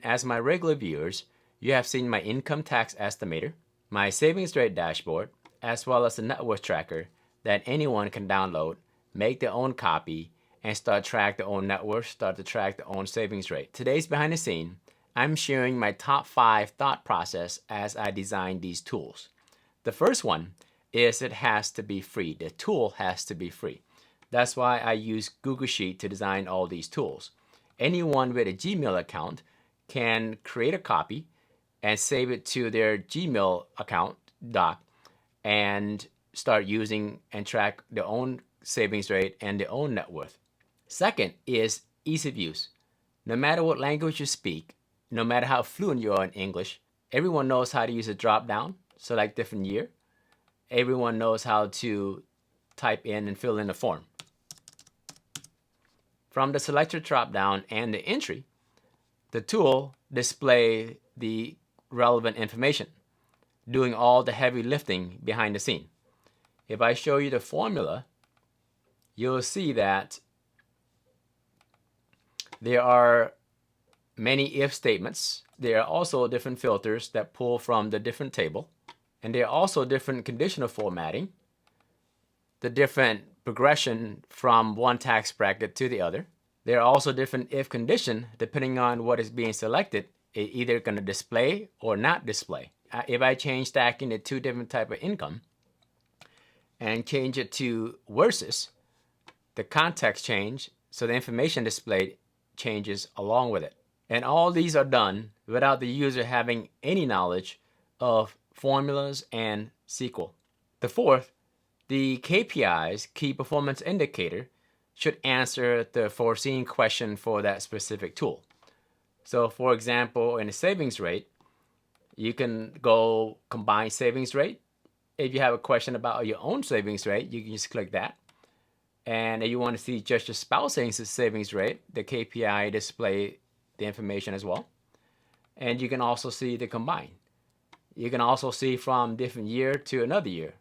As my regular viewers, you have seen my income tax estimator, my savings rate dashboard, as well as a net worth tracker that anyone can download, make their own copy, and start track their own net worth, start to track their own savings rate. Today's behind the scene, I'm sharing my top 5 thought process as I design these tools. The first one is it has to be free. The tool has to be free. That's why I use Google Sheet to design all these tools. Anyone with a Gmail account can create a copy and save it to their Gmail account doc and start using and track their own savings rate and their own net worth. Second is ease of use. No matter what language you speak, no matter how fluent you are in English, everyone knows how to use a drop down, select different year. Everyone knows how to type in and fill in a form. From the selector drop down and the entry, the tool displays the relevant information, doing all the heavy lifting behind the scene. If I show you the formula, you'll see that there are many if statements. There are also different filters that pull from the different table. And there are also different conditional formatting, the different progression from one tax bracket to the other. There are also different if condition depending on what is being selected. It's either going to display or not display. If I change stacking to 2 different type of income and change it to versus, the context change, so the information displayed changes along with it. And all these are done without the user having any knowledge of formulas and SQL. The fourth, the KPIs, key performance indicator, should answer the foreseen question for that specific tool. So for example, in a savings rate, you can go combine savings rate. If you have a question about your own savings rate, you can just click that. And if you want to see just your spouse's savings rate, the KPI display the information as well. And you can also see the combine. You can also see from different year to another year.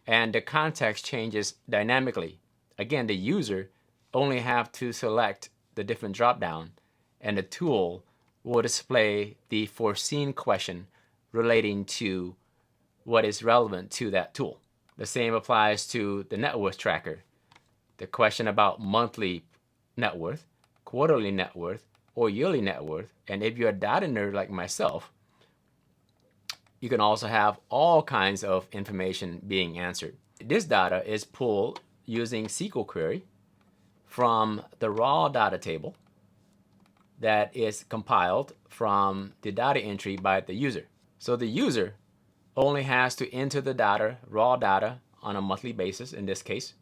And the context changes dynamically. Again, the user only have to select the different drop-down, and the tool will display the foreseen question relating to what is relevant to that tool. The same applies to the net worth tracker. The question about monthly net worth, quarterly net worth, or yearly net worth. And if you're a data nerd like myself, you can also have all kinds of information being answered. This data is pulled using SQL query from the raw data table that is compiled from the data entry by the user. So the user only has to enter the data, raw data, on a monthly basis in this case.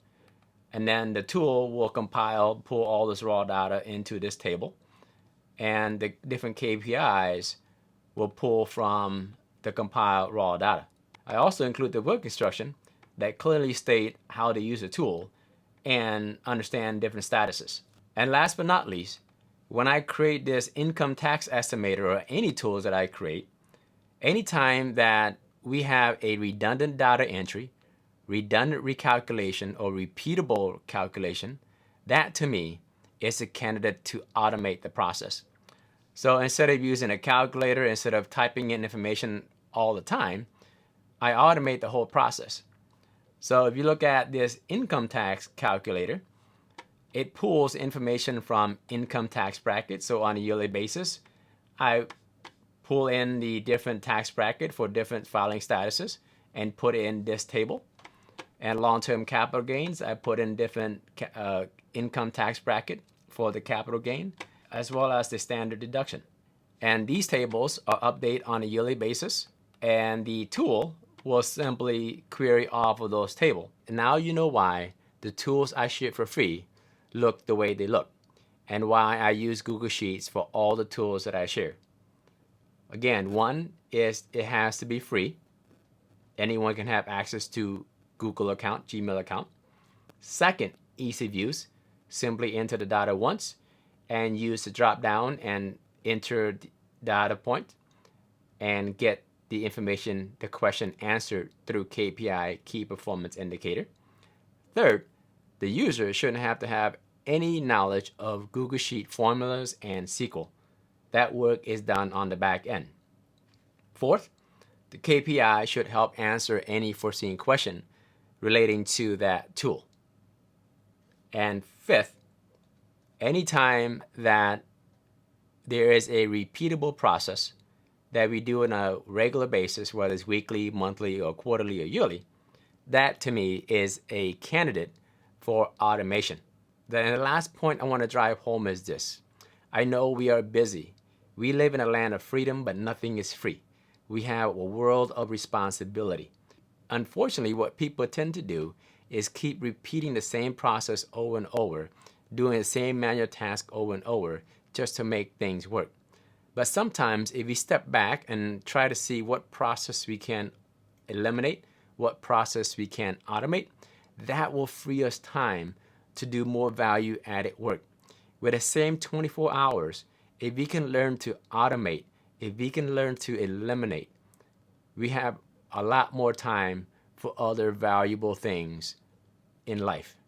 And then the tool will pull all this raw data into this table. And the different KPIs will pull from the compiled raw data. I also include the work instruction that clearly state how to use the tool and understand different statuses. And last but not least, when I create this income tax estimator or any tools that I create, anytime that we have a redundant data entry, redundant recalculation, or repeatable calculation, that to me is a candidate to automate the process. So instead of using a calculator, instead of typing in information all the time, I automate the whole process. So if you look at this income tax calculator, it pulls information from income tax brackets. So on a yearly basis, I pull in the different tax bracket for different filing statuses and put it in this table. And long-term capital gains, I put in different income tax bracket for the capital gain, as well as the standard deduction. And these tables are updated on a yearly basis, and the tool will simply query off of those tables. And now you know why the tools I share for free look the way they look, and why I use Google Sheets for all the tools that I share. Again, one is it has to be free. Anyone can have access to Google account, Gmail account. Second, ease of use. Simply enter the data once and use the drop down and enter the data point and get the information, the question answered through KPI, key performance indicator. Third, the user shouldn't have to have any knowledge of Google Sheet formulas and SQL. that work is done on the back end. Fourth, the KPI should help answer any foreseen question relating to that tool. And fifth, anytime that there is a repeatable process that we do on a regular basis, whether it's weekly, monthly, or quarterly, or yearly, that to me is a candidate for automation. Then the last point I want to drive home is this. I know we are busy. We live in a land of freedom, but nothing is free. We have a world of responsibility. Unfortunately, what people tend to do is keep repeating the same process over and over, doing the same manual task over and over just to make things work. But sometimes if we step back and try to see what process we can eliminate, what process we can automate, that will free us time to do more value-added work. With the same 24 hours, if we can learn to automate, if we can learn to eliminate, we have a lot more time for other valuable things in life.